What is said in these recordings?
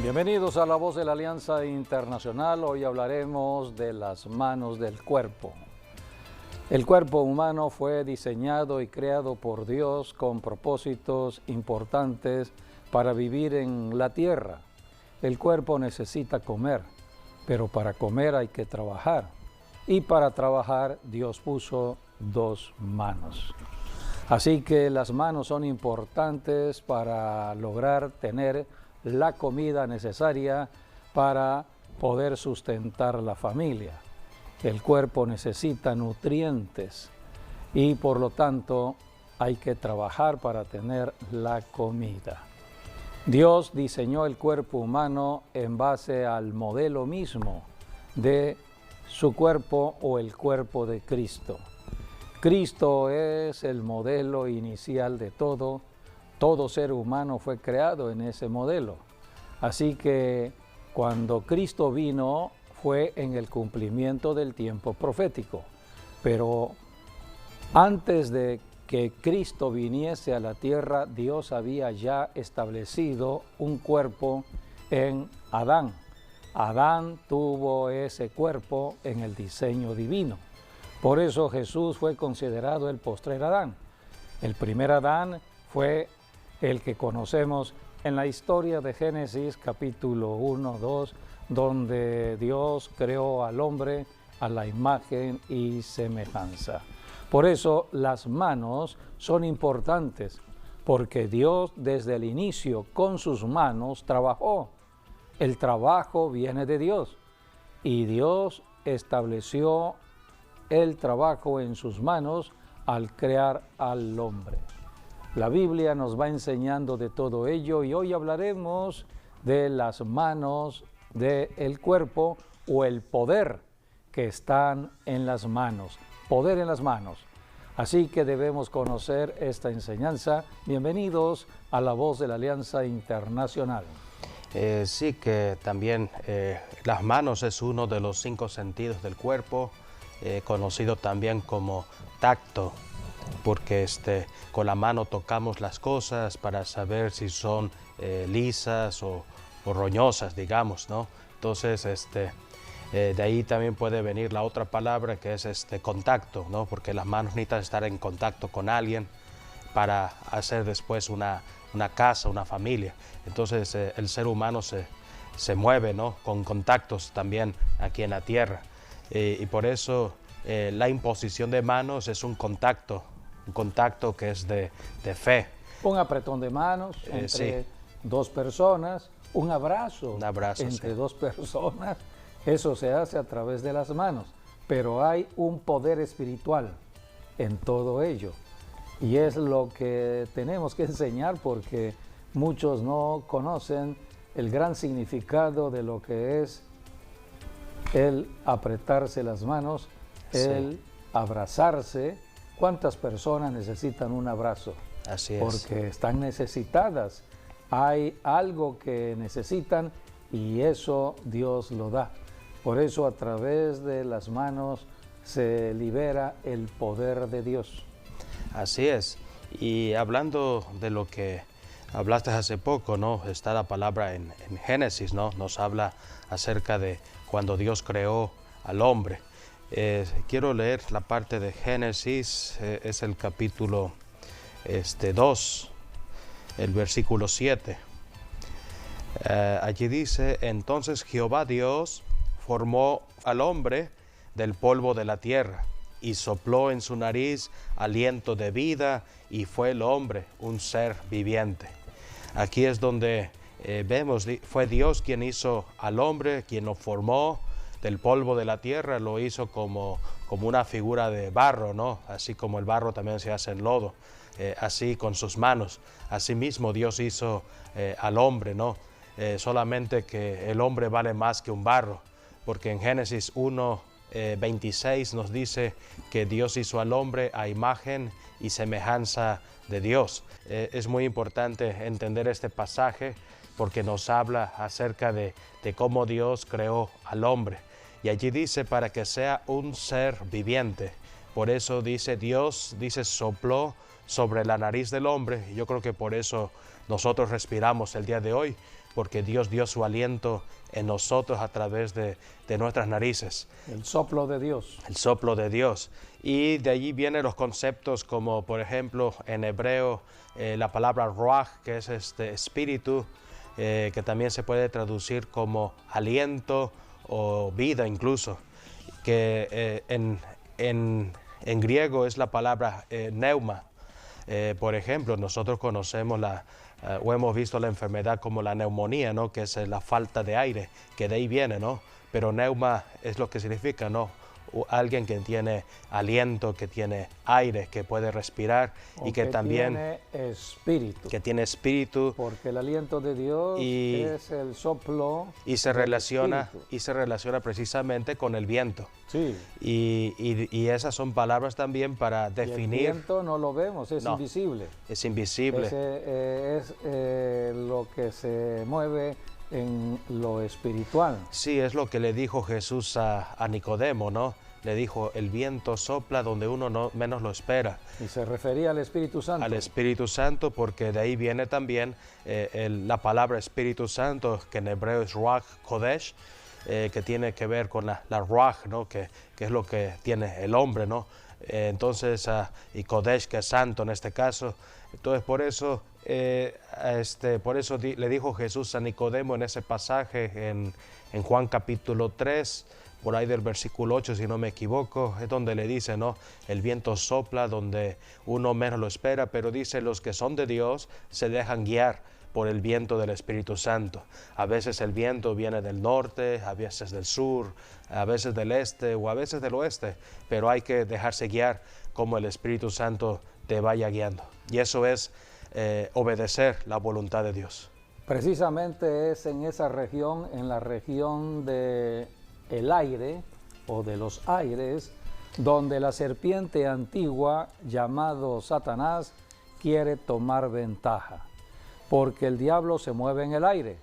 Bienvenidos a La Voz de la Alianza Internacional. Hoy hablaremos de las manos del cuerpo. El cuerpo humano fue diseñado y creado por Dios con propósitos importantes para vivir en la tierra. El cuerpo necesita comer, pero para comer hay que trabajar. Y para trabajar Dios puso dos manos. Así que las manos son importantes para lograr tener la comida necesaria para poder sustentar la familia. El cuerpo necesita nutrientes y por lo tanto hay que trabajar para tener la comida. Dios diseñó el cuerpo humano en base al modelo mismo de su cuerpo o el cuerpo de Cristo. Cristo es el modelo inicial de todo. Todo ser humano fue creado en ese modelo. Así que cuando Cristo vino fue en el cumplimiento del tiempo profético. Pero antes de que Cristo viniese a la tierra, Dios había ya establecido un cuerpo en Adán. Adán tuvo ese cuerpo en el diseño divino. Por eso Jesús fue considerado el postrer Adán. El primer Adán fue el que conocemos en la historia de Génesis capítulo 1, 2, donde Dios creó al hombre a la imagen y semejanza. Por eso las manos son importantes, porque Dios desde el inicio con sus manos trabajó. El trabajo viene de Dios y Dios estableció el trabajo en sus manos al crear al hombre. La Biblia nos va enseñando de todo ello y hoy hablaremos de las manos del cuerpo o el poder que están en las manos. Poder en las manos. Así que debemos conocer esta enseñanza. Bienvenidos a La Voz de la Alianza Internacional. Sí, que también las manos es uno de los 5 sentidos del cuerpo, conocido también como tacto, porque con la mano tocamos las cosas para saber si son lisas o roñosas, digamos, ¿no? Entonces, de ahí también puede venir la otra palabra que es contacto, ¿no? Porque las manos necesitan estar en contacto con alguien para hacer después una casa, una familia. Entonces, el ser humano se mueve, ¿no? Con contactos también aquí en la tierra. Y por eso la imposición de manos es un contacto que es de fe. Un apretón de manos entre dos personas, un abrazo entre dos personas, eso se hace a través de las manos, pero hay un poder espiritual en todo ello. Y es lo que tenemos que enseñar porque muchos no conocen el gran significado de lo que es el apretarse las manos, el abrazarse. ¿Cuántas personas necesitan un abrazo? Así es. Porque están necesitadas. Hay algo que necesitan y eso Dios lo da. Por eso a través de las manos se libera el poder de Dios. Así es. Y hablando de lo que hablaste hace poco, ¿no? Está la palabra en Génesis, ¿no? Nos habla acerca de cuando Dios creó al hombre. Quiero leer la parte de Génesis, es el capítulo 2, el versículo 7. Allí dice: entonces Jehová Dios formó al hombre del polvo de la tierra y sopló en su nariz aliento de vida y fue el hombre un ser viviente. Aquí es donde vemos, fue Dios quien hizo al hombre, quien lo formó del polvo de la tierra, lo hizo como una figura de barro, ¿no? Así como el barro también se hace en lodo, así con sus manos. Asimismo Dios hizo al hombre, ¿no? Solamente que el hombre vale más que un barro, porque en Génesis 1, 26 nos dice que Dios hizo al hombre a imagen y semejanza de Dios. Es muy importante entender este pasaje porque nos habla acerca de cómo Dios creó al hombre. Y allí dice para que sea un ser viviente. Por eso dice Dios, sopló sobre la nariz del hombre. Y yo creo que por eso nosotros respiramos el día de hoy, porque Dios dio su aliento en nosotros a través de nuestras narices. El soplo de Dios. El soplo de Dios. Y de allí vienen los conceptos como, por ejemplo, en hebreo, la palabra ruach, que es espíritu, que también se puede traducir como aliento o vida incluso, que en griego es la palabra neuma. Por ejemplo, nosotros conocemos o hemos visto la enfermedad como la neumonía, ¿no? Que es la falta de aire, que de ahí viene, ¿no? Pero neuma es lo que significa, ¿no? Alguien que tiene aliento, que tiene aire, que puede respirar y que también tiene espíritu. Que tiene espíritu. Porque el aliento de Dios es el soplo y se relaciona precisamente con el viento. Sí. Y esas son palabras también para definir. Y el viento no lo vemos, es invisible. Es invisible. Es lo que se mueve en lo espiritual. Sí, es lo que le dijo Jesús a Nicodemo, ¿no? Le dijo, el viento sopla donde uno menos lo espera. Y se refería al Espíritu Santo. Al Espíritu Santo, porque de ahí viene también la palabra Espíritu Santo, que en hebreo es Ruach Kodesh, que tiene que ver con la Ruach, ¿no? Que es lo que tiene el hombre, ¿no? Entonces, y Kodesh, que es santo en este caso. Entonces, por eso le dijo Jesús a Nicodemo en ese pasaje en Juan capítulo 3, por ahí del versículo 8, si no me equivoco, es donde le dice, ¿no? El viento sopla donde uno menos lo espera, pero dice, los que son de Dios se dejan guiar por el viento del Espíritu Santo. A veces el viento viene del norte, a veces del sur, a veces del este o a veces del oeste, pero hay que dejarse guiar como el Espíritu Santo te vaya guiando. Y eso es obedecer la voluntad de Dios. Precisamente es en esa región, en la región del aire o de los aires, donde la serpiente antigua, llamado Satanás, quiere tomar ventaja, porque el diablo se mueve en el aire.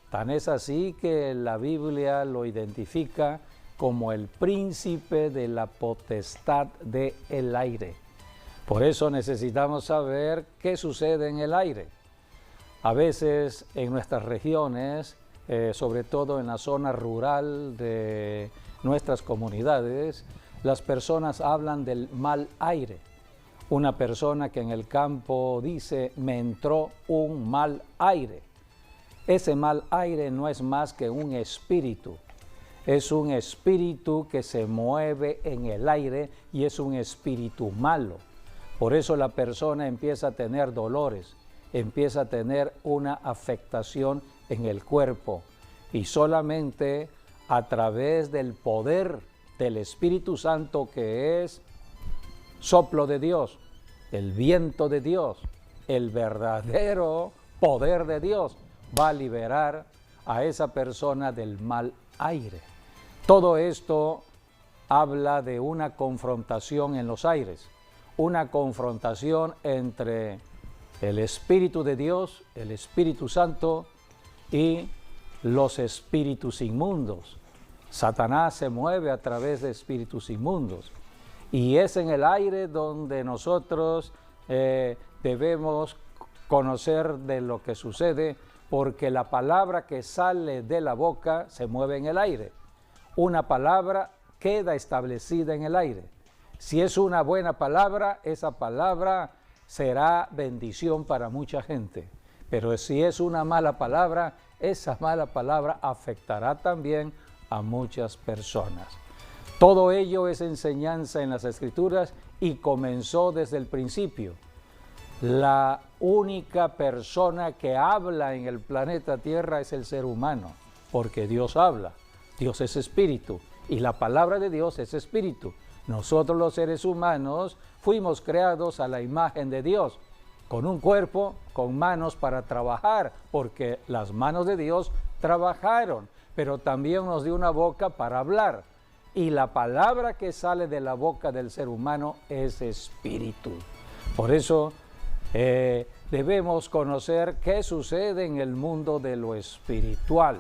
Tan es así que la Biblia lo identifica como el príncipe de la potestad del aire. Por eso necesitamos saber qué sucede en el aire. A veces en nuestras regiones, sobre todo en la zona rural de nuestras comunidades, las personas hablan del mal aire. Una persona que en el campo dice, me entró un mal aire. Ese mal aire no es más que un espíritu. Es un espíritu que se mueve en el aire y es un espíritu malo. Por eso la persona empieza a tener dolores, empieza a tener una afectación en el cuerpo. Y solamente a través del poder del Espíritu Santo, que es soplo de Dios, el viento de Dios, el verdadero poder de Dios, va a liberar a esa persona del mal aire. Todo esto habla de una confrontación en los aires, una confrontación entre el Espíritu de Dios, el Espíritu Santo y los espíritus inmundos. Satanás se mueve a través de espíritus inmundos y es en el aire donde nosotros debemos conocer de lo que sucede, porque la palabra que sale de la boca se mueve en el aire. Una palabra queda establecida en el aire. Si es una buena palabra, esa palabra será bendición para mucha gente. Pero si es una mala palabra, esa mala palabra afectará también a muchas personas. Todo ello es enseñanza en las Escrituras y comenzó desde el principio. La única persona que habla en el planeta Tierra es el ser humano, porque Dios habla. Dios es espíritu y la palabra de Dios es espíritu. Nosotros los seres humanos fuimos creados a la imagen de Dios, con un cuerpo, con manos para trabajar, porque las manos de Dios trabajaron, pero también nos dio una boca para hablar. Y la palabra que sale de la boca del ser humano es espíritu. Por eso debemos conocer qué sucede en el mundo de lo espiritual.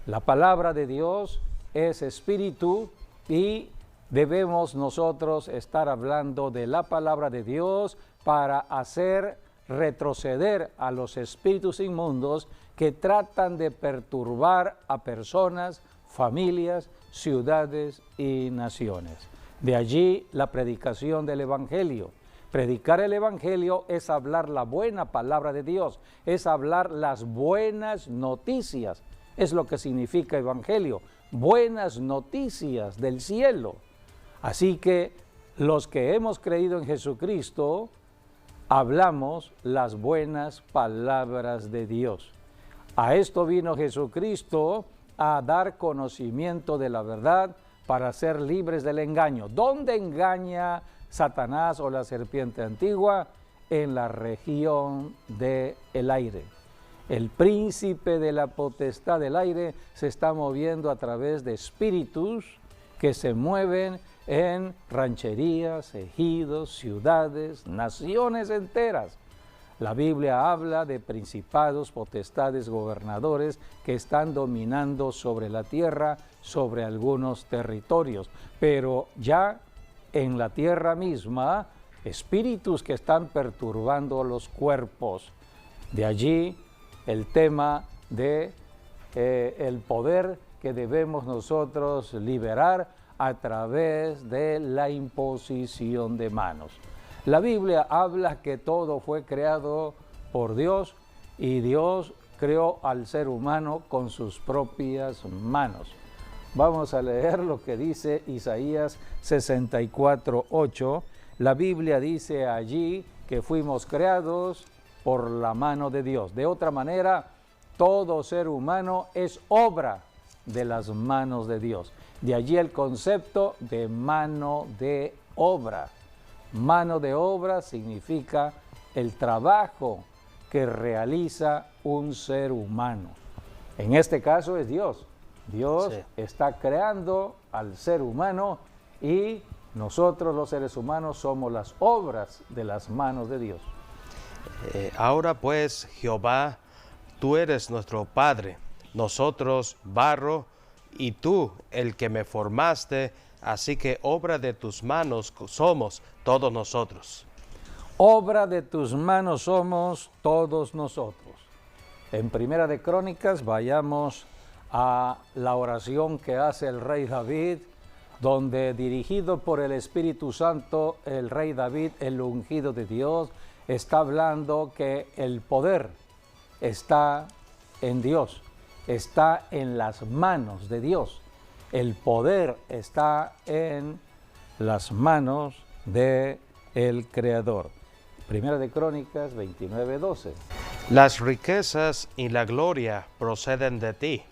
La palabra de Dios es espíritu y debemos nosotros estar hablando de la palabra de Dios para hacer retroceder a los espíritus inmundos que tratan de perturbar a personas, familias, ciudades y naciones. De allí la predicación del Evangelio. Predicar el Evangelio es hablar la buena palabra de Dios, es hablar las buenas noticias. Es lo que significa Evangelio, buenas noticias del cielo. Así que los que hemos creído en Jesucristo, hablamos las buenas palabras de Dios. A esto vino Jesucristo, a dar conocimiento de la verdad para ser libres del engaño. ¿Dónde engaña Satanás o la serpiente antigua? En la región del aire. El príncipe de la potestad del aire se está moviendo a través de espíritus que se mueven en rancherías, ejidos, ciudades, naciones enteras. La Biblia habla de principados, potestades, gobernadores que están dominando sobre la tierra, sobre algunos territorios. Pero ya en la tierra misma, espíritus que están perturbando los cuerpos. De allí el tema de el poder que debemos nosotros liberar a través de la imposición de manos. La Biblia habla que todo fue creado por Dios y Dios creó al ser humano con sus propias manos. Vamos a leer lo que dice Isaías 64:8. La Biblia dice allí que fuimos creados por la mano de Dios. De otra manera, todo ser humano es obra de las manos de Dios. De allí el concepto de mano de obra. Mano de obra significa el trabajo que realiza un ser humano. En este caso es Dios. Dios está creando al ser humano y nosotros los seres humanos somos las obras de las manos de Dios. Ahora pues, Jehová, tú eres nuestro Padre, nosotros barro, y tú el que me formaste, así que obra de tus manos somos todos nosotros. Obra de tus manos somos todos nosotros. En Primera de Crónicas vayamos a la oración que hace el rey David, donde dirigido por el Espíritu Santo, el rey David, el ungido de Dios, está hablando que el poder está en Dios, está en las manos de Dios. El poder está en las manos del Creador. Primera de Crónicas 29:12. Las riquezas y la gloria proceden de ti,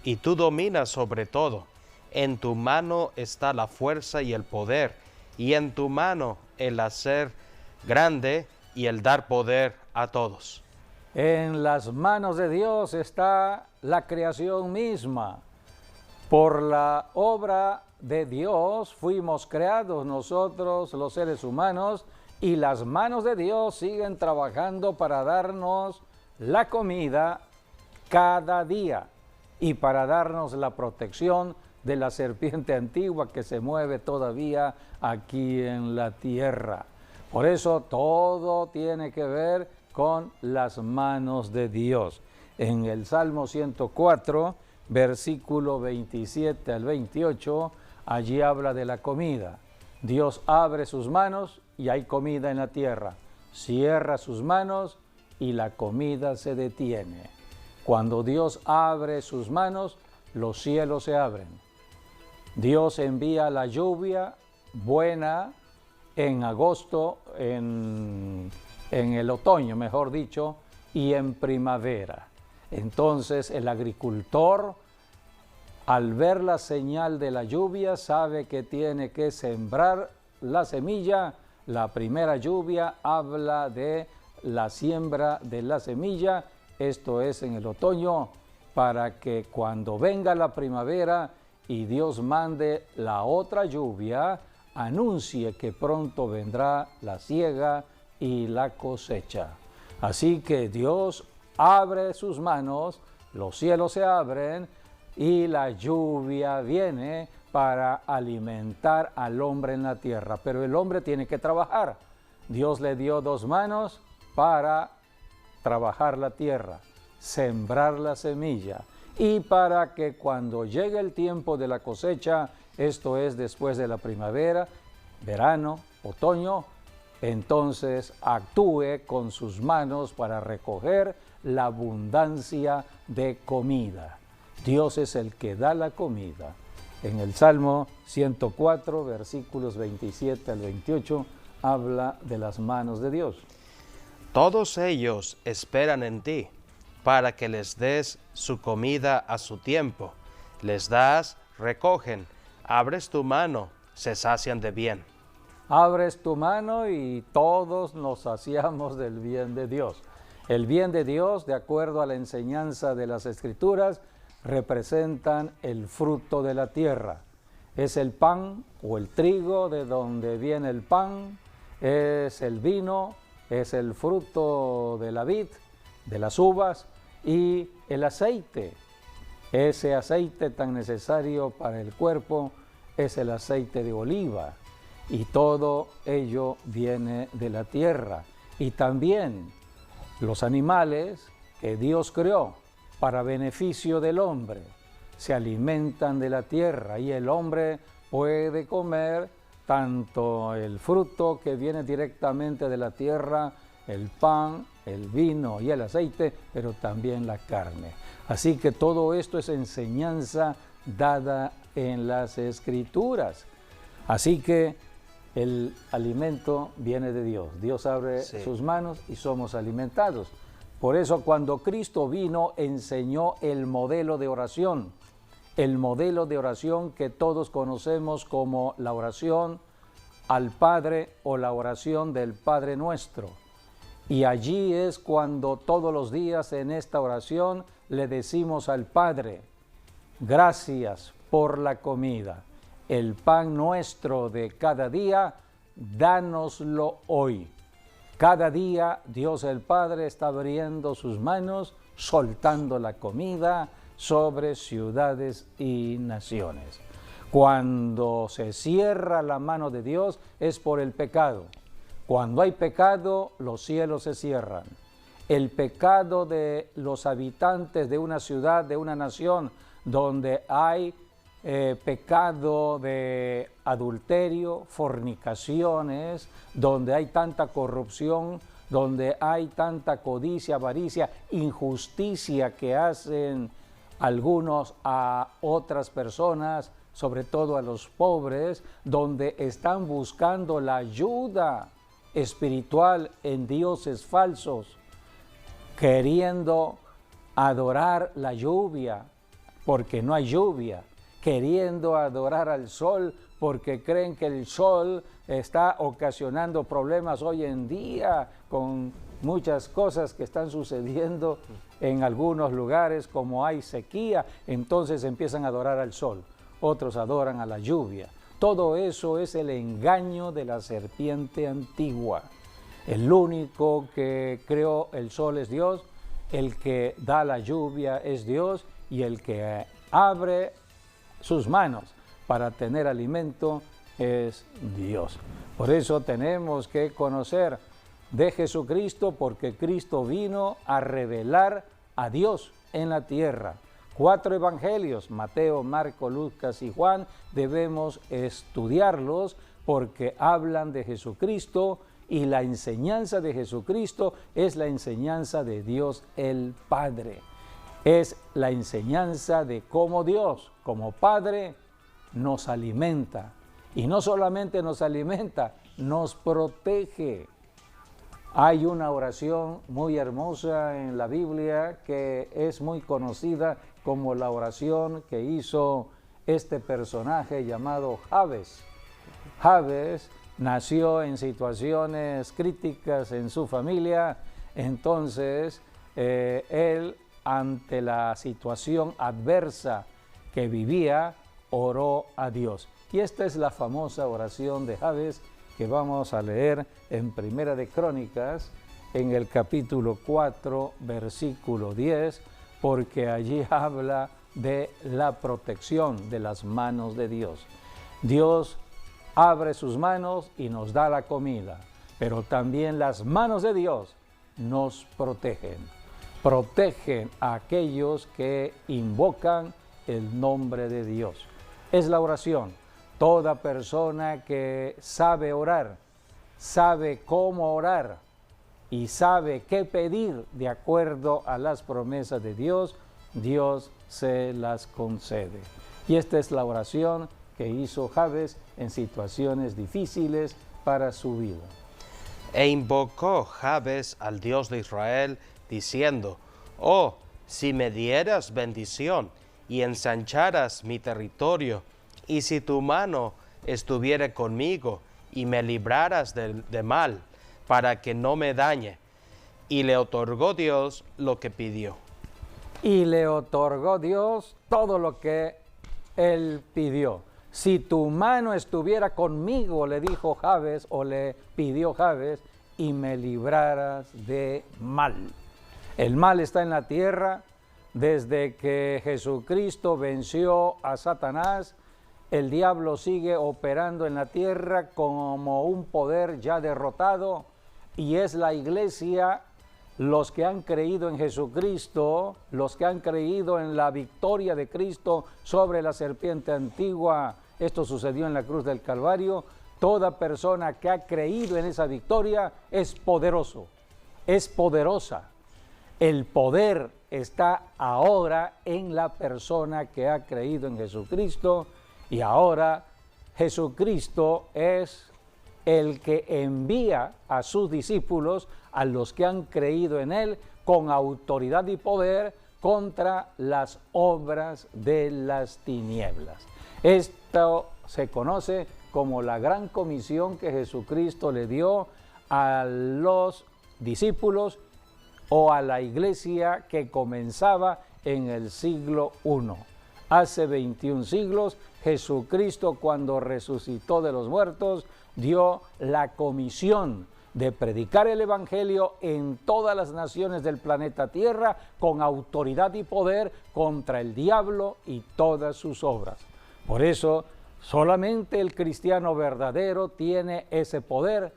y tú dominas sobre todo. En tu mano está la fuerza y el poder, y en tu mano el hacer grande y el dar poder a todos. En las manos de Dios está la creación misma. Por la obra de Dios fuimos creados nosotros, los seres humanos, y las manos de Dios siguen trabajando para darnos la comida cada día y para darnos la protección de la serpiente antigua que se mueve todavía aquí en la tierra. Por eso todo tiene que ver con las manos de Dios. En el Salmo 104, versículo 27 al 28, allí habla de la comida. Dios abre sus manos y hay comida en la tierra. Cierra sus manos y la comida se detiene. Cuando Dios abre sus manos, los cielos se abren. Dios envía la lluvia buena en agosto, en el otoño, mejor dicho, y en primavera. Entonces el agricultor, al ver la señal de la lluvia, sabe que tiene que sembrar la semilla. La primera lluvia habla de la siembra de la semilla, esto es en el otoño, para que cuando venga la primavera y Dios mande la otra lluvia, anuncie que pronto vendrá la siega y la cosecha. Así que Dios abre sus manos, los cielos se abren y la lluvia viene para alimentar al hombre en la tierra. Pero el hombre tiene que trabajar. Dios le dio 2 manos para trabajar la tierra. sembrar la semilla y para que cuando llegue el tiempo de la cosecha, esto es después de la primavera, verano, otoño, entonces actúe con sus manos para recoger la abundancia de comida. Dios es el que da la comida. En el Salmo 104, versículos 27 al 28, habla de las manos de Dios. Todos ellos esperan en ti, para que les des su comida a su tiempo. Les das, recogen, abres tu mano, se sacian de bien. Abres tu mano y todos nos saciamos del bien de Dios. El bien de Dios, de acuerdo a la enseñanza de las Escrituras, representan el fruto de la tierra. Es el pan o el trigo de donde viene el pan, es el vino, es el fruto de la vid, de las uvas y el aceite. Ese aceite tan necesario para el cuerpo es el aceite de oliva y todo ello viene de la tierra. Y también los animales que Dios creó para beneficio del hombre se alimentan de la tierra y el hombre puede comer tanto el fruto que viene directamente de la tierra, el pan, el vino y el aceite, pero también la carne. Así que todo esto es enseñanza dada en las Escrituras. Así que el alimento viene de Dios. Dios abre sus manos y somos alimentados. Por eso cuando Cristo vino enseñó el modelo de oración que todos conocemos como la oración al Padre o la oración del Padre Nuestro. Y allí es cuando todos los días en esta oración le decimos al Padre, gracias por la comida, el pan nuestro de cada día, dánoslo hoy. Cada día Dios el Padre está abriendo sus manos, soltando la comida sobre ciudades y naciones. Cuando se cierra la mano de Dios es por el pecado. Cuando hay pecado, los cielos se cierran. El pecado de los habitantes de una ciudad, de una nación, donde hay pecado de adulterio, fornicaciones, donde hay tanta corrupción, donde hay tanta codicia, avaricia, injusticia que hacen algunos a otras personas, sobre todo a los pobres, donde están buscando la ayuda espiritual en dioses falsos, queriendo adorar la lluvia, porque no hay lluvia, queriendo adorar al sol, porque creen que el sol está ocasionando problemas hoy en día con muchas cosas que están sucediendo en algunos lugares, como hay sequía, entonces empiezan a adorar al sol, otros adoran a la lluvia. Todo eso es el engaño de la serpiente antigua. El único que creó el sol es Dios, el que da la lluvia es Dios y el que abre sus manos para tener alimento es Dios. Por eso tenemos que conocer de Jesucristo, porque Cristo vino a revelar a Dios en la tierra. 4 evangelios, Mateo, Marco, Lucas y Juan, debemos estudiarlos porque hablan de Jesucristo y la enseñanza de Jesucristo es la enseñanza de Dios el Padre. Es la enseñanza de cómo Dios, como Padre, nos alimenta. Y no solamente nos alimenta, nos protege. Hay una oración muy hermosa en la Biblia que es muy conocida como la oración que hizo este personaje llamado Jabes. Jabes nació en situaciones críticas en su familia, entonces él, ante la situación adversa que vivía, oró a Dios. Y esta es la famosa oración de Jabes que vamos a leer en Primera de Crónicas, en el capítulo 4, versículo 10, porque allí habla de la protección de las manos de Dios. Dios abre sus manos y nos da la comida, pero también las manos de Dios nos protegen. protegen a aquellos que invocan el nombre de Dios. Es la oración. Toda persona que sabe orar, sabe cómo orar y sabe qué pedir de acuerdo a las promesas de Dios, Dios se las concede. Y esta es la oración que hizo Jabes en situaciones difíciles para su vida. E invocó Jabes al Dios de Israel, diciendo: «Oh, si me dieras bendición y ensancharas mi territorio, y si tu mano estuviera conmigo y me libraras de mal, para que no me dañe». Y le otorgó Dios lo que pidió. Y le otorgó Dios todo lo que él pidió. Si tu mano estuviera conmigo, le dijo Jabes, o le pidió Jabes, y me libraras de mal. El mal está en la tierra desde que Jesucristo venció a Satanás. El diablo sigue operando en la tierra como un poder ya derrotado, y es la iglesia, los que han creído en Jesucristo, los que han creído en la victoria de Cristo sobre la serpiente antigua. Esto sucedió en la cruz del Calvario. Toda persona que ha creído en esa victoria es poderoso, es poderosa. El poder está ahora en la persona que ha creído en Jesucristo, y ahora Jesucristo es el que envía a sus discípulos, a los que han creído en Él, con autoridad y poder contra las obras de las tinieblas. Esto se conoce como la gran comisión que Jesucristo le dio a los discípulos o a la iglesia que comenzaba en el siglo I. Hace 21 siglos, Jesucristo, cuando resucitó de los muertos, dio la comisión de predicar el Evangelio en todas las naciones del planeta Tierra con autoridad y poder contra el diablo y todas sus obras. Por eso, solamente el cristiano verdadero tiene ese poder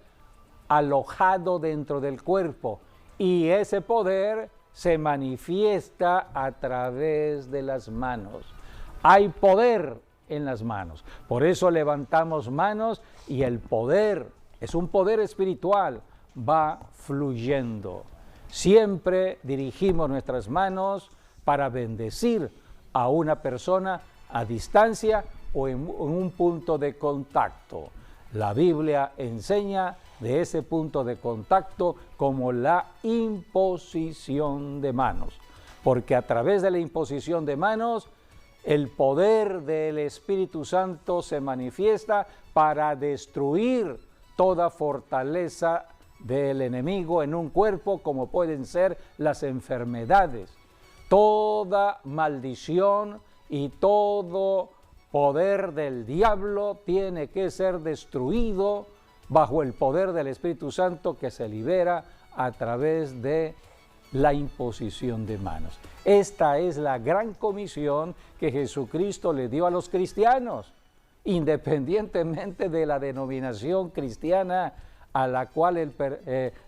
alojado dentro del cuerpo, y ese poder se manifiesta a través de las manos. Hay poder en las manos. Por eso levantamos manos, y el poder es un poder espiritual, va fluyendo. Siempre dirigimos nuestras manos para bendecir a una persona a distancia o en un punto de contacto. La Biblia enseña de ese punto de contacto como la imposición de manos, porque a través de la imposición de manos el poder del Espíritu Santo se manifiesta para destruir toda fortaleza del enemigo en un cuerpo, como pueden ser las enfermedades. Toda maldición y todo poder del diablo tiene que ser destruido bajo el poder del Espíritu Santo, que se libera a través de la imposición de manos. Esta es la gran comisión que Jesucristo le dio a los cristianos, independientemente de la denominación cristiana a la cual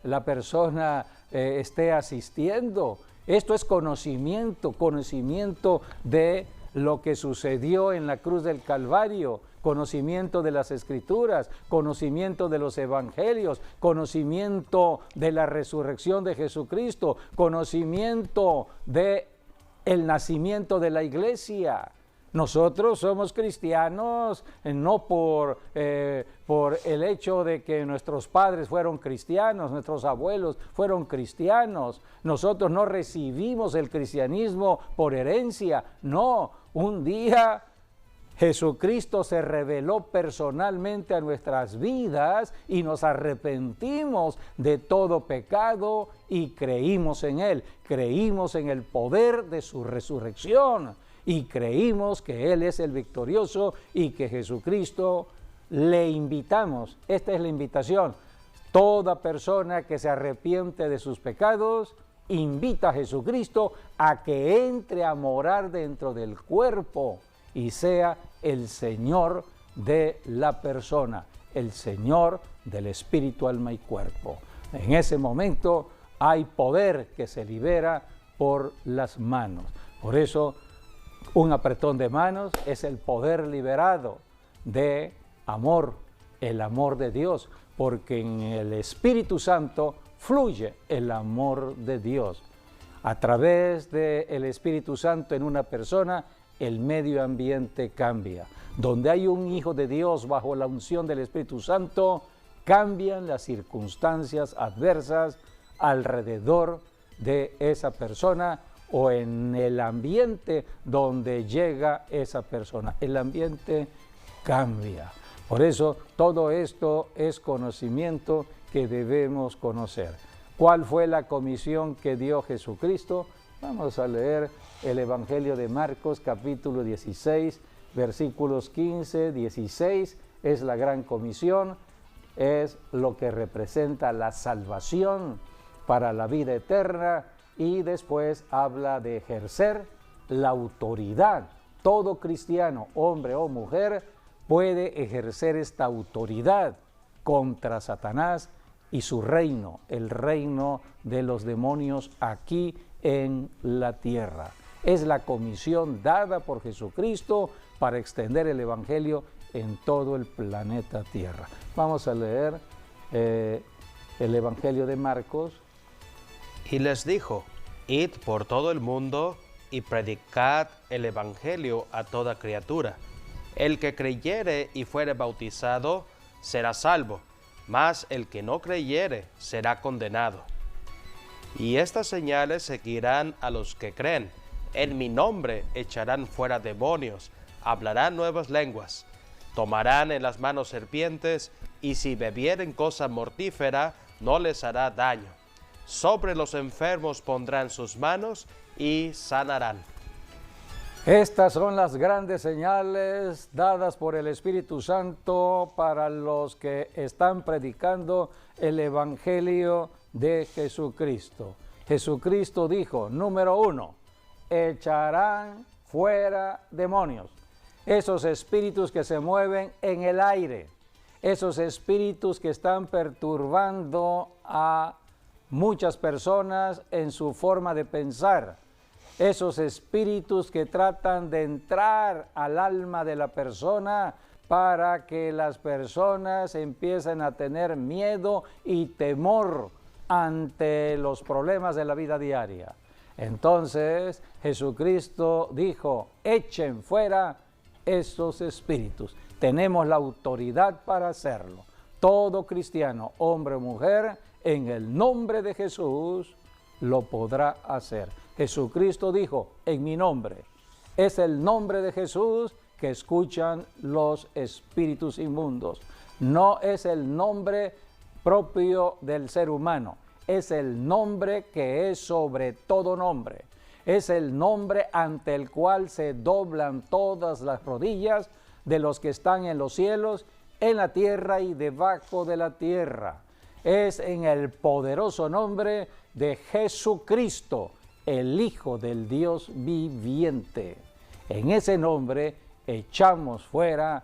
la persona esté asistiendo. Esto es conocimiento de lo que sucedió en la cruz del Calvario, conocimiento de las Escrituras, conocimiento de los Evangelios, conocimiento de la resurrección de Jesucristo, conocimiento de el nacimiento de la iglesia. Nosotros somos cristianos no por el hecho de que nuestros padres fueron cristianos, nuestros abuelos fueron cristianos. Nosotros no recibimos el cristianismo por herencia, no. Un día Jesucristo se reveló personalmente a nuestras vidas y nos arrepentimos de todo pecado y creímos en Él. Creímos en el poder de su resurrección y creímos que Él es el victorioso y que Jesucristo le invitamos. Esta es la invitación. Toda persona que se arrepiente de sus pecados invita a Jesucristo a que entre a morar dentro del cuerpo y sea el Señor de la persona, el Señor del espíritu, alma y cuerpo. En ese momento hay poder que se libera por las manos. Por eso, un apretón de manos es el poder liberado de amor, el amor de Dios, porque en el Espíritu Santo fluye el amor de Dios. A través del Espíritu Santo en una persona, el medio ambiente cambia. Donde hay un hijo de Dios bajo la unción del Espíritu Santo, cambian las circunstancias adversas alrededor de esa persona o en el ambiente donde llega esa persona. El ambiente cambia. Por eso todo esto es conocimiento que debemos conocer. ¿Cuál fue la comisión que dio Jesucristo? Vamos a leer el Evangelio de Marcos, capítulo 16, versículos 15, 16. Es la gran comisión, es lo que representa la salvación para la vida eterna, y después habla de ejercer la autoridad. Todo cristiano, hombre o mujer, puede ejercer esta autoridad contra Satanás y su reino, el reino de los demonios aquí en la tierra. Es la comisión dada por Jesucristo para extender el Evangelio en todo el planeta Tierra. Vamos a leer el Evangelio de Marcos. Y les dijo: id por todo el mundo y predicad el Evangelio a toda criatura. El que creyere y fuere bautizado será salvo, mas el que no creyere será condenado. Y estas señales seguirán a los que creen. En mi nombre echarán fuera demonios, hablarán nuevas lenguas, tomarán en las manos serpientes, y si bebieren cosa mortífera, no les hará daño. Sobre los enfermos pondrán sus manos y sanarán. Estas son las grandes señales dadas por el Espíritu Santo para los que están predicando el Evangelio de Jesucristo. Jesucristo dijo, número 1, echarán fuera demonios. Esos espíritus que se mueven en el aire, esos espíritus que están perturbando a muchas personas en su forma de pensar, esos espíritus que tratan de entrar al alma de la persona para que las personas empiecen a tener miedo y temor ante los problemas de la vida diaria. Entonces Jesucristo dijo, echen fuera esos espíritus. Tenemos la autoridad para hacerlo. Todo cristiano, hombre o mujer, en el nombre de Jesús lo podrá hacer. Jesucristo dijo, en mi nombre. Es el nombre de Jesús que escuchan los espíritus inmundos. No es el nombre propio del ser humano. Es el nombre que es sobre todo nombre. Es el nombre ante el cual se doblan todas las rodillas de los que están en los cielos, en la tierra y debajo de la tierra. Es en el poderoso nombre de Jesucristo, el Hijo del Dios viviente. En ese nombre echamos fuera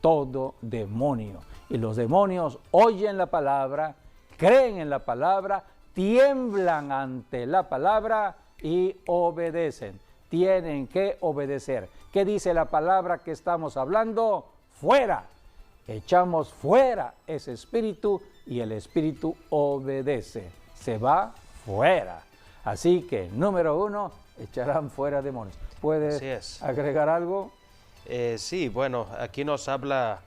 todo demonio. Y los demonios oyen la palabra, creen en la palabra, tiemblan ante la palabra y obedecen. Tienen que obedecer. ¿Qué dice la palabra que estamos hablando? Fuera. Echamos fuera ese espíritu y el espíritu obedece. Se va fuera. Así que, número 1, echarán fuera demonios. ¿Puedes agregar algo? Sí, bueno, aquí nos habla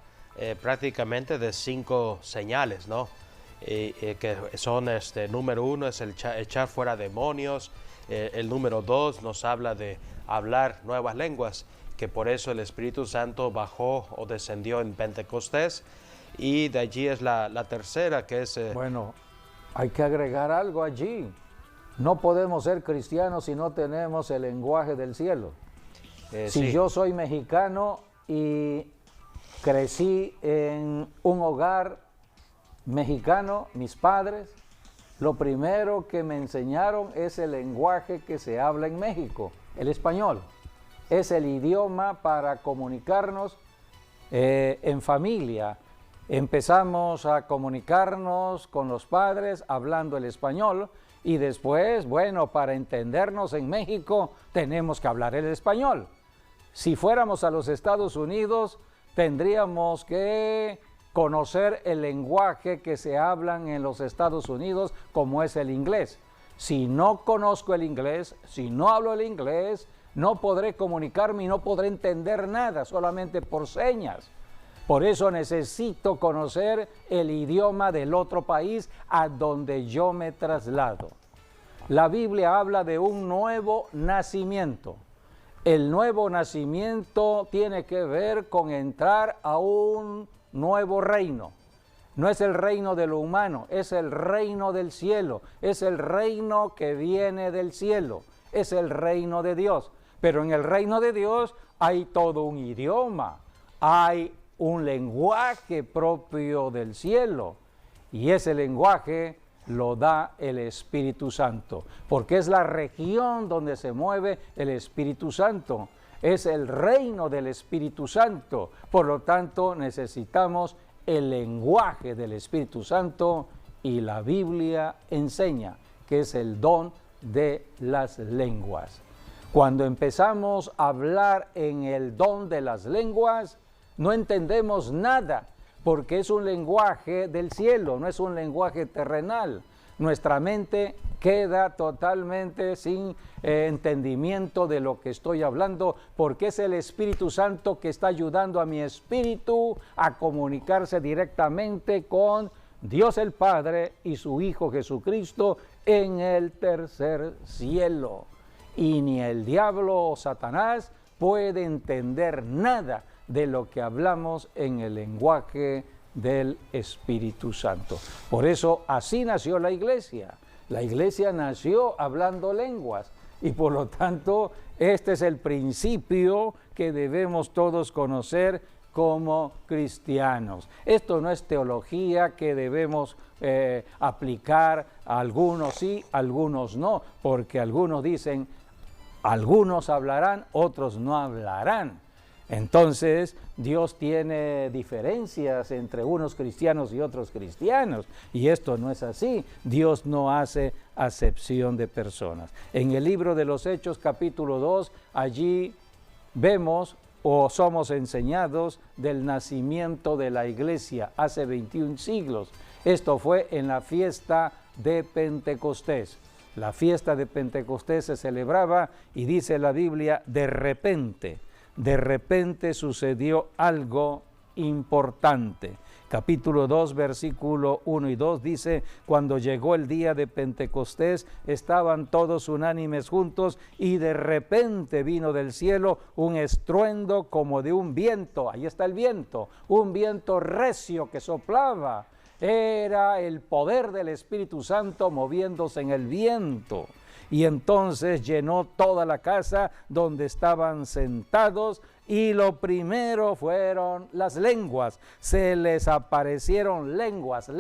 prácticamente de 5 señales, ¿no? Que son, número 1 es el echar fuera demonios. El número 2 nos habla de hablar nuevas lenguas, que por eso el Espíritu Santo bajó o descendió en Pentecostés. Y de allí es la tercera, que es... Bueno, hay que agregar algo allí. No podemos ser cristianos si no tenemos el lenguaje del cielo. Si yo soy mexicano y crecí en un hogar mexicano, mis padres, lo primero que me enseñaron es el lenguaje que se habla en México, el español. Es el idioma para comunicarnos en familia. Empezamos a comunicarnos con los padres hablando el español y después, bueno, para entendernos en México tenemos que hablar el español. Si fuéramos a los Estados Unidos, tendríamos que conocer el lenguaje que se hablan en los Estados Unidos, como es el inglés. Si no conozco el inglés, si no hablo el inglés, no podré comunicarme y no podré entender nada, solamente por señas. Por eso necesito conocer el idioma del otro país a donde yo me traslado. La Biblia habla de un nuevo nacimiento. El nuevo nacimiento tiene que ver con entrar a un nuevo reino. No es el reino de lo humano, es el reino del cielo, es el reino que viene del cielo, es el reino de Dios. Pero en el reino de Dios hay todo un idioma, hay un lenguaje propio del cielo, y ese lenguaje lo da el Espíritu Santo, porque es la región donde se mueve el Espíritu Santo, es el reino del Espíritu Santo. Por lo tanto, necesitamos el lenguaje del Espíritu Santo, y la Biblia enseña que es el don de las lenguas. Cuando empezamos a hablar en el don de las lenguas, no entendemos nada, porque es un lenguaje del cielo, no es un lenguaje terrenal. Nuestra mente queda totalmente sin entendimiento de lo que estoy hablando, porque es el Espíritu Santo que está ayudando a mi espíritu a comunicarse directamente con Dios el Padre y su Hijo Jesucristo en el tercer cielo. Y ni el diablo o Satanás puede entender nada de lo que hablamos en el lenguaje del Espíritu Santo. Por eso así nació la iglesia. La iglesia nació hablando lenguas, y por lo tanto este es el principio que debemos todos conocer como cristianos. Esto no es teología que debemos aplicar, a algunos sí, algunos no, porque algunos dicen, algunos hablarán, otros no hablarán. Entonces, Dios tiene diferencias entre unos cristianos y otros cristianos, y esto no es así. Dios no hace acepción de personas. En el libro de los Hechos, capítulo 2, allí vemos o somos enseñados del nacimiento de la iglesia hace 21 siglos. Esto fue en la fiesta de Pentecostés. La fiesta de Pentecostés se celebraba, y dice la Biblia, de repente sucedió algo importante. Capítulo 2, versículo 1 y 2 dice, cuando llegó el día de Pentecostés, estaban todos unánimes juntos, y de repente vino del cielo un estruendo como de un viento. Ahí está el viento, un viento recio que soplaba. Era el poder del Espíritu Santo moviéndose en el viento. Y entonces llenó toda la casa donde estaban sentados, y lo primero fueron las lenguas. Se les aparecieron lenguas.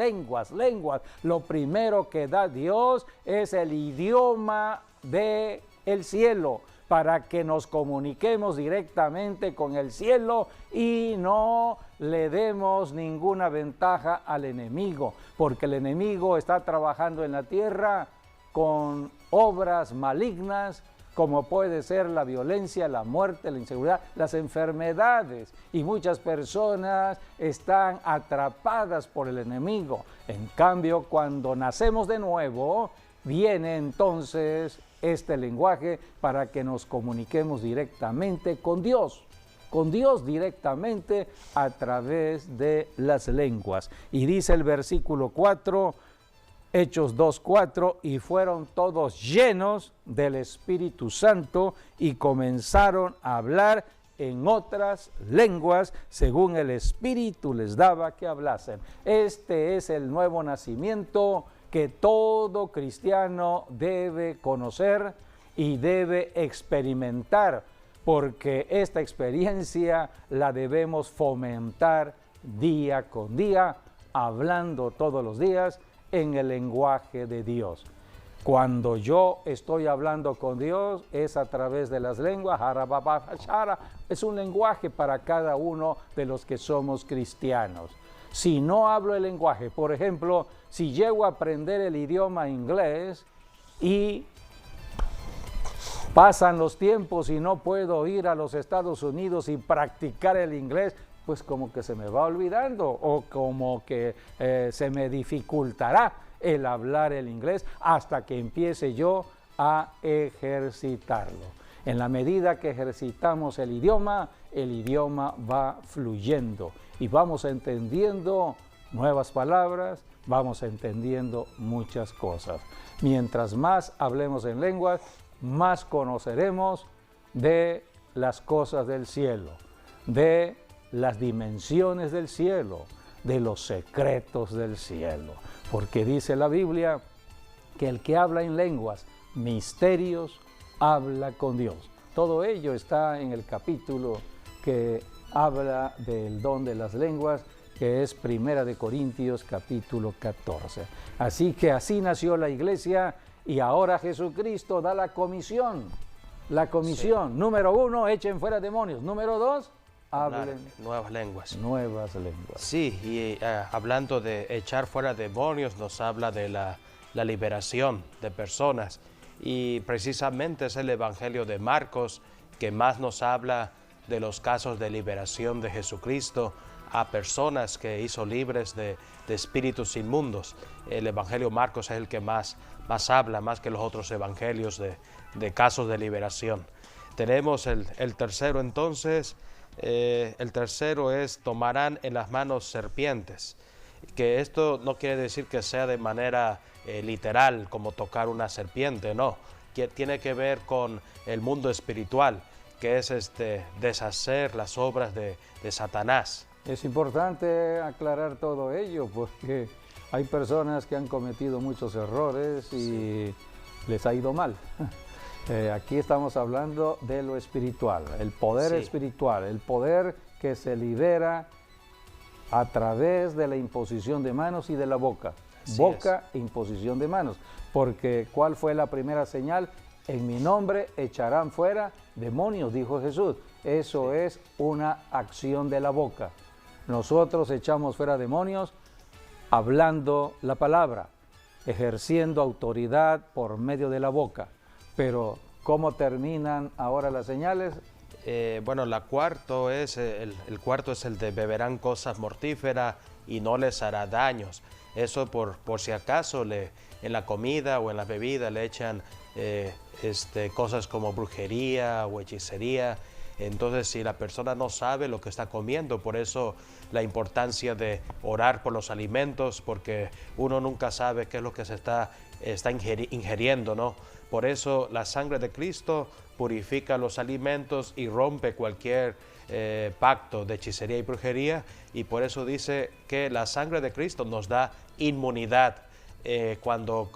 Lo primero que da Dios es el idioma del cielo, para que nos comuniquemos directamente con el cielo y no le demos ninguna ventaja al enemigo, porque el enemigo está trabajando en la tierra con obras malignas, como puede ser la violencia, la muerte, la inseguridad, las enfermedades, y muchas personas están atrapadas por el enemigo. En cambio, cuando nacemos de nuevo, viene entonces este lenguaje para que nos comuniquemos directamente con Dios directamente a través de las lenguas. Y dice el versículo 4, Hechos 2:4, y fueron todos llenos del Espíritu Santo y comenzaron a hablar en otras lenguas según el Espíritu les daba que hablasen. Este es el nuevo nacimiento que todo cristiano debe conocer y debe experimentar, porque esta experiencia la debemos fomentar día con día, hablando todos los días en el lenguaje de Dios. Cuando yo estoy hablando con Dios es a través de las lenguas. Es un lenguaje para cada uno de los que somos cristianos. Si no hablo el lenguaje, por ejemplo, si llego a aprender el idioma inglés y pasan los tiempos y no puedo ir a los Estados Unidos y practicar el inglés, pues como que se me va olvidando o como que se me dificultará el hablar el inglés hasta que empiece yo a ejercitarlo. En la medida que ejercitamos el idioma va fluyendo y vamos entendiendo nuevas palabras, vamos entendiendo muchas cosas. Mientras más hablemos en lenguas, más conoceremos de las cosas del cielo, de las dimensiones del cielo, de los secretos del cielo. Porque dice la Biblia que el que habla en lenguas, misterios, habla con Dios. Todo ello está en el capítulo que habla del don de las lenguas, que es 1 Corintios capítulo 14. Así que así nació la iglesia y ahora Jesucristo da la comisión. La comisión, sí. Número 1, echen fuera demonios. Número 2, hablen nuevas lenguas. Nuevas lenguas. Sí, y hablando de echar fuera demonios, nos habla de la liberación de personas. Y precisamente es el Evangelio de Marcos que más nos habla de los casos de liberación de Jesucristo a personas que hizo libres de espíritus inmundos. El Evangelio Marcos es el que más habla, más que los otros evangelios de casos de liberación. Tenemos el tercero entonces, el tercero es tomarán en las manos serpientes, que esto no quiere decir que sea de manera literal como tocar una serpiente, no, que tiene que ver con el mundo espiritual, que es deshacer las obras de Satanás. Es importante aclarar todo ello porque hay personas que han cometido muchos errores y les ha ido mal. Aquí estamos hablando de lo espiritual, el poder espiritual, el poder que se libera a través de la imposición de manos y de la boca. Imposición de manos. Porque ¿cuál fue la primera señal? En mi nombre echarán fuera demonios, dijo Jesús. Eso es una acción de la boca. Nosotros echamos fuera demonios hablando la palabra, ejerciendo autoridad por medio de la boca. Pero, ¿cómo terminan ahora las señales? Bueno, el cuarto es el de beberán cosas mortíferas y no les hará daños. Eso por si acaso en la comida o en las bebidas le echan cosas como brujería o hechicería. Entonces, si la persona no sabe lo que está comiendo, por eso la importancia de orar por los alimentos, porque uno nunca sabe qué es lo que se está ingiriendo, ¿no? Por eso la sangre de Cristo purifica los alimentos y rompe cualquier pacto de hechicería y brujería, y por eso dice que la sangre de Cristo nos da inmunidad cuando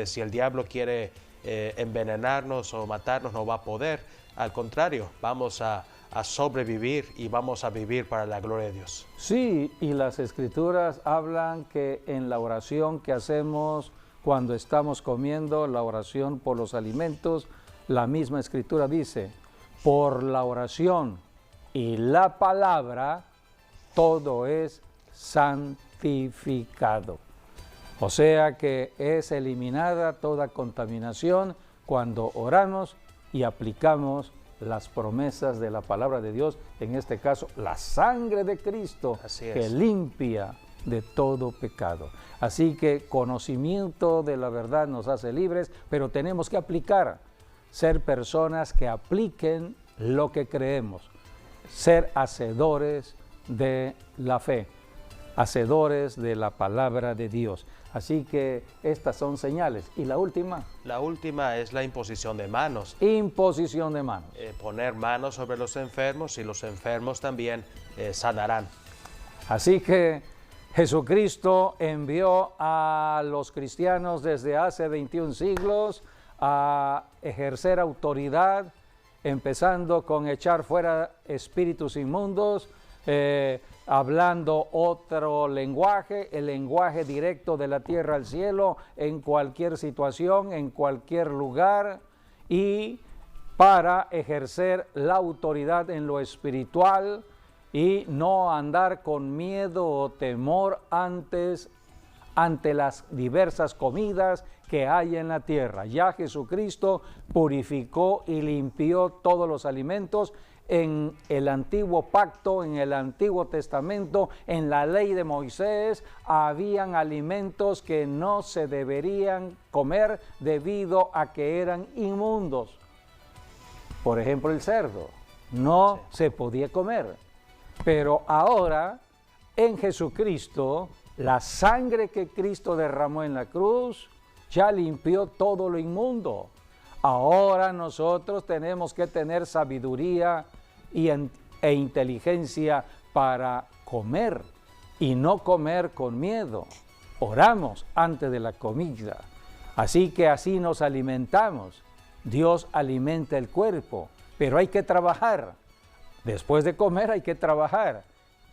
si el diablo quiere envenenarnos o matarnos, no va a poder. Al contrario, vamos a sobrevivir y vamos a vivir para la gloria de Dios. Sí, y las Escrituras hablan que en la oración que hacemos cuando estamos comiendo, la oración por los alimentos, la misma Escritura dice, por la oración y la palabra, todo es santificado. O sea que es eliminada toda contaminación cuando oramos y aplicamos las promesas de la palabra de Dios, en este caso la sangre de Cristo que limpia de todo pecado. Así que conocimiento de la verdad nos hace libres, pero tenemos que aplicar, ser personas que apliquen lo que creemos, ser hacedores de la fe, hacedores de la palabra de Dios. Así que estas son señales. ¿Y la última? La última es la imposición de manos. Imposición de manos. Poner manos sobre los enfermos y los enfermos también sanarán. Así que Jesucristo envió a los cristianos desde hace 21 siglos a ejercer autoridad, empezando con echar fuera espíritus inmundos, hablando otro lenguaje, el lenguaje directo de la tierra al cielo, en cualquier situación, en cualquier lugar, y para ejercer la autoridad en lo espiritual y no andar con miedo o temor, antes ante las diversas comidas que hay en la tierra. Ya Jesucristo purificó y limpió todos los alimentos. En el antiguo pacto, en el Antiguo Testamento, en la ley de Moisés, habían alimentos que no se deberían comer debido a que eran inmundos. Por ejemplo, el cerdo no se podía comer. Pero ahora, en Jesucristo, la sangre que Cristo derramó en la cruz ya limpió todo lo inmundo. Ahora nosotros tenemos que tener sabiduría e inteligencia para comer y no comer con miedo. Oramos antes de la comida. Así que así nos alimentamos. Dios alimenta el cuerpo, pero hay que trabajar. Después de comer hay que trabajar,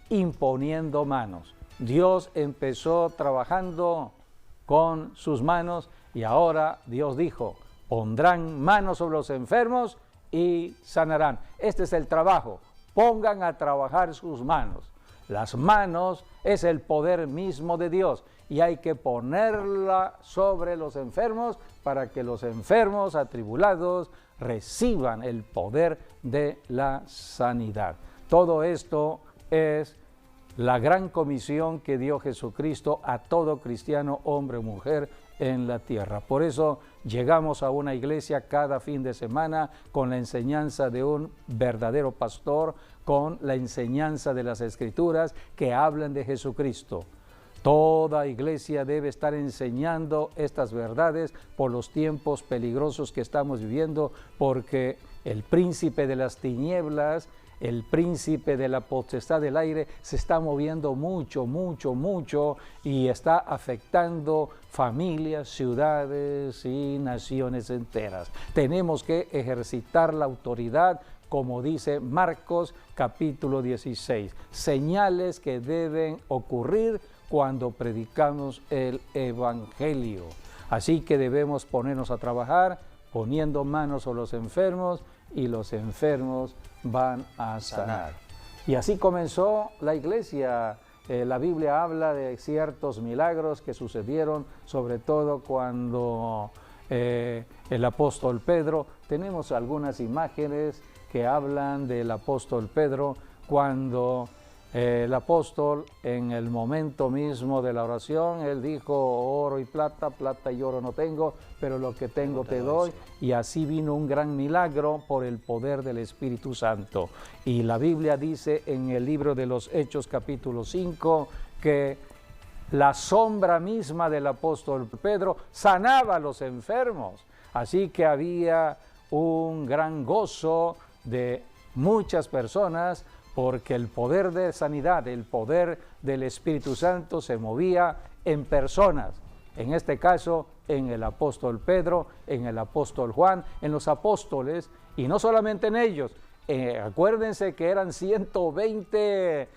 imponiendo manos. Dios empezó trabajando con sus manos y ahora Dios dijo, pondrán manos sobre los enfermos y sanarán. Este es el trabajo. Pongan a trabajar sus manos. Las manos es el poder mismo de Dios y hay que ponerla sobre los enfermos para que los enfermos atribulados reciban el poder de la sanidad. Todo esto es la gran comisión que dio Jesucristo a todo cristiano, hombre o mujer, en la tierra. Por eso llegamos a una iglesia cada fin de semana con la enseñanza de un verdadero pastor, con la enseñanza de las Escrituras que hablan de Jesucristo. Toda iglesia debe estar enseñando estas verdades por los tiempos peligrosos que estamos viviendo, porque el príncipe de las tinieblas, el príncipe de la potestad del aire se está moviendo mucho y está afectando familias, ciudades y naciones enteras. Tenemos que ejercitar la autoridad, como dice Marcos capítulo 16, señales que deben ocurrir cuando predicamos el Evangelio. Así que debemos ponernos a trabajar, poniendo manos sobre los enfermos, y los enfermos van a sanar. Y así comenzó la iglesia. La Biblia habla de ciertos milagros que sucedieron, sobre todo cuando el apóstol Pedro, tenemos algunas imágenes que hablan del apóstol Pedro, cuando el apóstol en el momento mismo de la oración, él dijo, oro y plata y oro no tengo, pero lo que tengo te doy. Y así vino un gran milagro por el poder del Espíritu Santo. Y la Biblia dice en el libro de los Hechos capítulo 5 que la sombra misma del apóstol Pedro sanaba a los enfermos. Así que había un gran gozo de muchas personas, porque el poder de sanidad, el poder del Espíritu Santo se movía en personas. En este caso, en el apóstol Pedro, en el apóstol Juan, en los apóstoles, y no solamente en ellos. Acuérdense que eran 120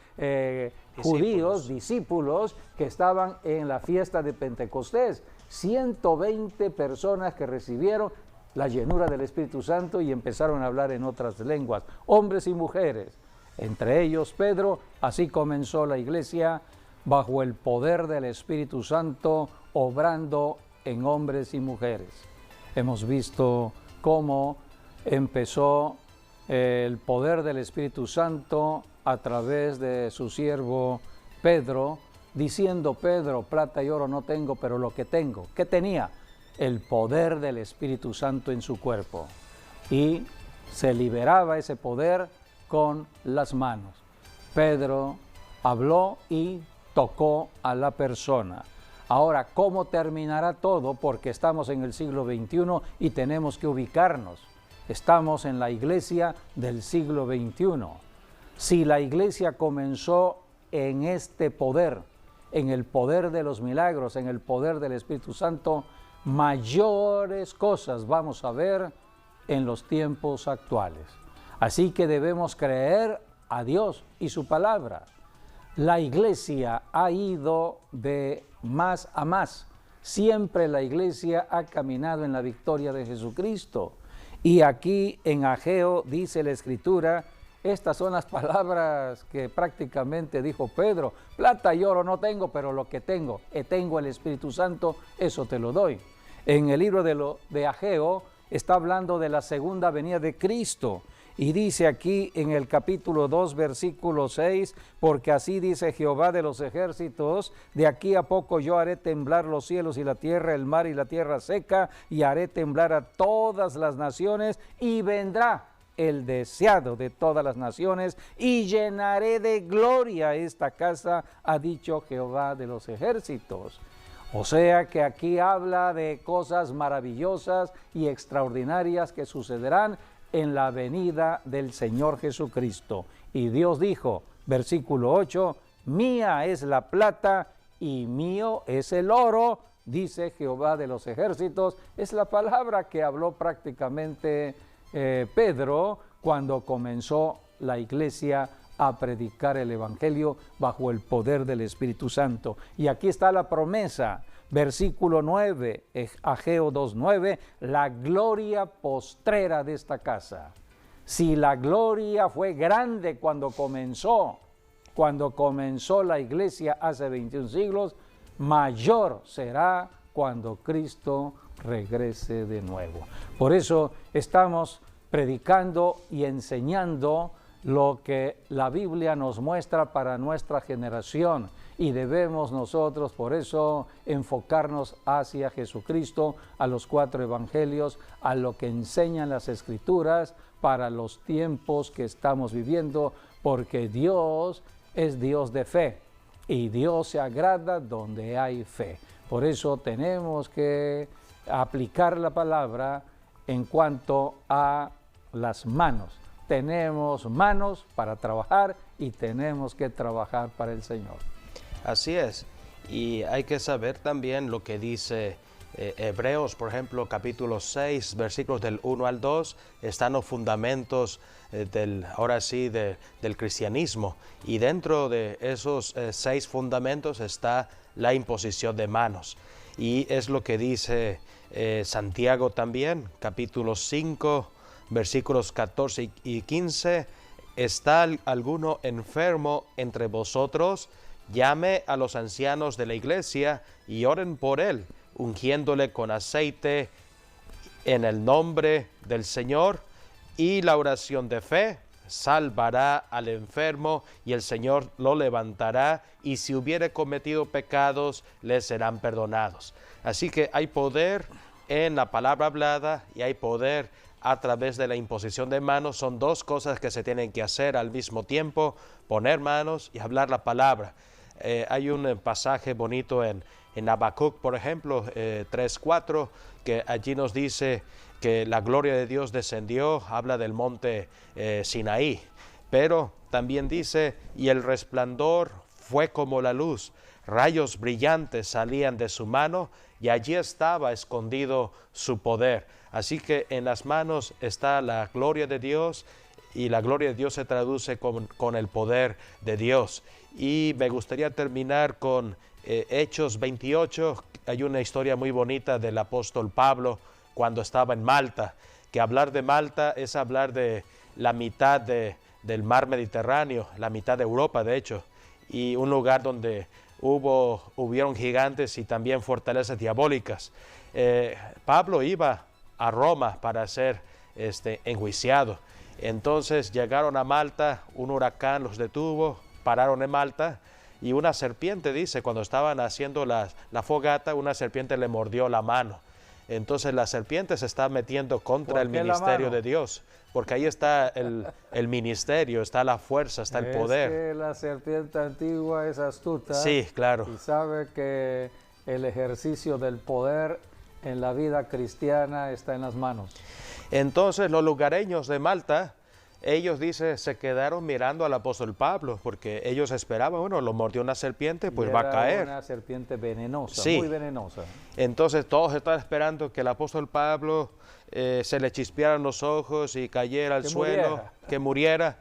judíos, discípulos, que estaban en la fiesta de Pentecostés. 120 personas que recibieron la llenura del Espíritu Santo y empezaron a hablar en otras lenguas, hombres y mujeres. Entre ellos Pedro. Así comenzó la iglesia bajo el poder del Espíritu Santo, obrando en hombres y mujeres. Hemos visto cómo empezó el poder del Espíritu Santo a través de su siervo Pedro, diciendo, Pedro, plata y oro no tengo, pero lo que tengo. ¿Qué tenía? El poder del Espíritu Santo en su cuerpo. Y se liberaba ese poder con las manos. Pedro habló y tocó a la persona. Ahora, ¿cómo terminará todo? Porque estamos en el siglo XXI y tenemos que ubicarnos. Estamos en la iglesia del siglo XXI. Si la iglesia comenzó en este poder, en el poder de los milagros, en el poder del Espíritu Santo, mayores cosas vamos a ver en los tiempos actuales. Así que debemos creer a Dios y su palabra. La iglesia ha ido de más a más. Siempre la iglesia ha caminado en la victoria de Jesucristo. Y aquí en Ageo dice la Escritura Estas son las palabras que prácticamente dijo Pedro. Plata y oro no tengo, pero lo que tengo el Espíritu Santo, eso te lo doy. En el libro de Ageo está hablando de la segunda venida de Cristo. Y dice aquí en el capítulo 2, versículo 6, porque así dice Jehová de los ejércitos, de aquí a poco yo haré temblar los cielos y la tierra, el mar y la tierra seca, y haré temblar a todas las naciones, y vendrá el deseado de todas las naciones, y llenaré de gloria esta casa, ha dicho Jehová de los ejércitos. O sea que aquí habla de cosas maravillosas y extraordinarias que sucederán en la venida del Señor Jesucristo. Y Dios dijo, versículo 8, mía es la plata y mío es el oro, dice Jehová de los ejércitos. Es la palabra que habló prácticamente Pedro cuando comenzó la iglesia a predicar el Evangelio bajo el poder del Espíritu Santo. Y aquí está la promesa, versículo 9, Ageo 2:9, la gloria postrera de esta casa. Si la gloria fue grande cuando comenzó la iglesia hace 21 siglos, mayor será cuando Cristo regrese de nuevo. Por eso estamos predicando y enseñando lo que la Biblia nos muestra para nuestra generación, y debemos nosotros por eso enfocarnos hacia Jesucristo, a los 4 evangelios, a lo que enseñan las Escrituras para los tiempos que estamos viviendo, porque Dios es Dios de fe y Dios se agrada donde hay fe. Por eso tenemos que aplicar la palabra en cuanto a las manos. Tenemos manos para trabajar y tenemos que trabajar para el Señor. Así es, y hay que saber también lo que dice Hebreos, por ejemplo, capítulo 6, versículos del 1 al 2, están los fundamentos del cristianismo, y dentro de esos 6 fundamentos está la imposición de manos, y es lo que dice Santiago también, capítulo 5, versículos 14 y 15, ¿está alguno enfermo entre vosotros? Llame a los ancianos de la iglesia y oren por él, ungiéndole con aceite en el nombre del Señor, y la oración de fe salvará al enfermo y el Señor lo levantará, y si hubiere cometido pecados le serán perdonados. Así que hay poder en la palabra hablada y hay poder a través de la imposición de manos. Son 2 cosas que se tienen que hacer al mismo tiempo, poner manos y hablar la palabra. Hay un pasaje bonito en Habacuc, por ejemplo, 3:4, que allí nos dice que la gloria de Dios descendió, habla del monte Sinaí, pero también dice, y el resplandor fue como la luz, rayos brillantes salían de su mano, y allí estaba escondido su poder. Así que en las manos está la gloria de Dios, y la gloria de Dios se traduce con el poder de Dios. Y me gustaría terminar con Hechos 28. Hay una historia muy bonita del apóstol Pablo cuando estaba en Malta, que hablar de Malta es hablar de la mitad del mar Mediterráneo, la mitad de Europa de hecho, y un lugar donde hubieron gigantes y también fortalezas diabólicas. Pablo iba a Roma para ser enjuiciado. Entonces llegaron a Malta, un huracán los detuvo, pararon en Malta, y una serpiente, dice, cuando estaban haciendo la fogata, una serpiente le mordió la mano. Entonces la serpiente se está metiendo contra el ministerio de Dios, porque ahí está el ministerio, está la fuerza, está el poder. Es que la serpiente antigua es astuta. Sí, claro. Y sabe que el ejercicio del poder en la vida cristiana está en las manos. Entonces los lugareños de Malta, ellos, dice, se quedaron mirando al apóstol Pablo, porque ellos esperaban, bueno, lo mordió una serpiente, pues va a caer. Era una serpiente venenosa, sí, muy venenosa. Entonces todos estaban esperando que el apóstol Pablo se le chispearan los ojos y cayera al suelo, que muriera.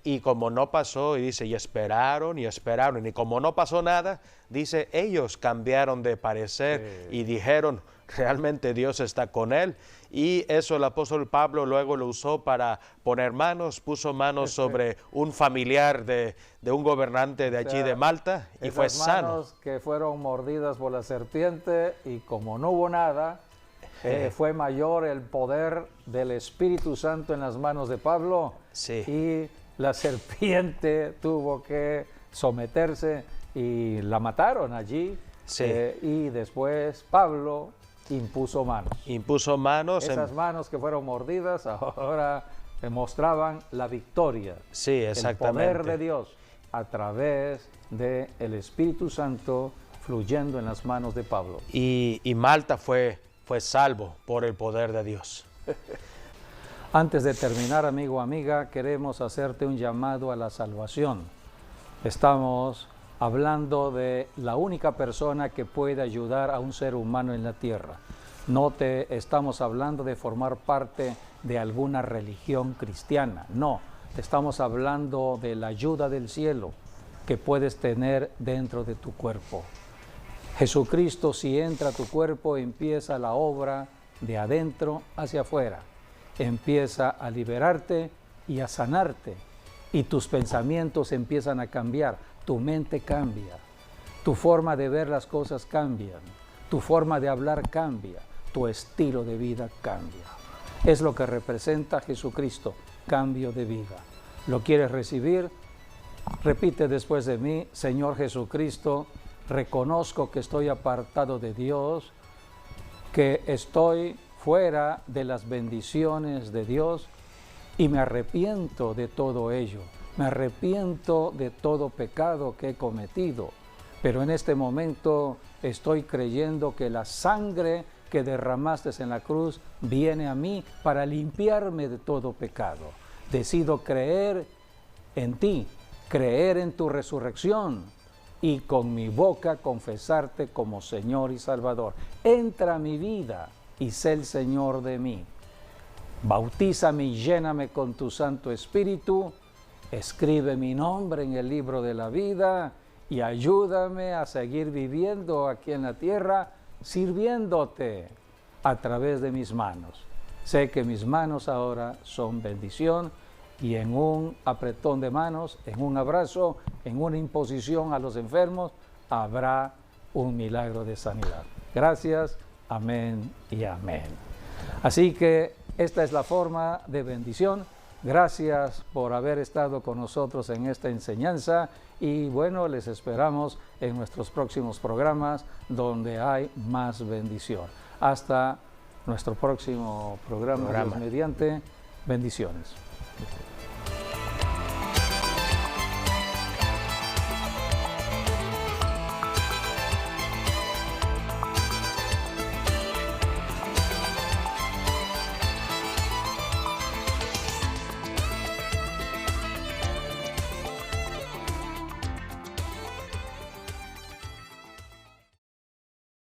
Y como no pasó, y dice, y esperaron, y como no pasó nada, dice, ellos cambiaron de parecer y dijeron, realmente Dios está con él. Y eso el apóstol Pablo luego lo usó para poner manos, puso manos sobre un familiar de un gobernante de allí de Malta y fue sano. Manos que fueron mordidas por la serpiente y como no hubo nada, fue mayor el poder del Espíritu Santo en las manos de Pablo. Sí. Y la serpiente tuvo que someterse y la mataron allí. Sí. Y después Pablo impuso manos. Impuso manos. Esas manos que fueron mordidas ahora mostraban la victoria. Sí, exactamente. El poder de Dios a través del Espíritu Santo fluyendo en las manos de Pablo. Y Malta fue salvo por el poder de Dios. Antes de terminar, amigo o amiga, queremos hacerte un llamado a la salvación. Estamos hablando de la única persona que puede ayudar a un ser humano en la tierra. No te estamos hablando de formar parte de alguna religión cristiana, no. Te estamos hablando de la ayuda del cielo que puedes tener dentro de tu cuerpo. Jesucristo, si entra a tu cuerpo, empieza la obra de adentro hacia afuera. Empieza a liberarte y a sanarte. Y tus pensamientos empiezan a cambiar. Tu mente cambia. Tu forma de ver las cosas cambia. Tu forma de hablar cambia. Tu estilo de vida cambia. Es lo que representa Jesucristo, cambio de vida. ¿Lo quieres recibir? Repite después de mí: Señor Jesucristo, reconozco que estoy apartado de Dios, que estoy fuera de las bendiciones de Dios y me arrepiento de todo ello. Me arrepiento de todo pecado que he cometido, pero en este momento estoy creyendo que la sangre que derramaste en la cruz viene a mí para limpiarme de todo pecado. Decido creer en ti, creer en tu resurrección y con mi boca confesarte como Señor y Salvador. Entra a mi vida y sé el Señor de mí. Bautízame y lléname con tu Santo Espíritu. Escribe mi nombre en el libro de la vida y ayúdame a seguir viviendo aquí en la tierra, sirviéndote a través de mis manos. Sé que mis manos ahora son bendición y en un apretón de manos, en un abrazo, en una imposición a los enfermos, habrá un milagro de sanidad. Gracias, amén y amén. Así que esta es la forma de bendición. Gracias por haber estado con nosotros en esta enseñanza y bueno, les esperamos en nuestros próximos programas donde hay más bendición. Hasta nuestro próximo programa. Dios mediante, bendiciones.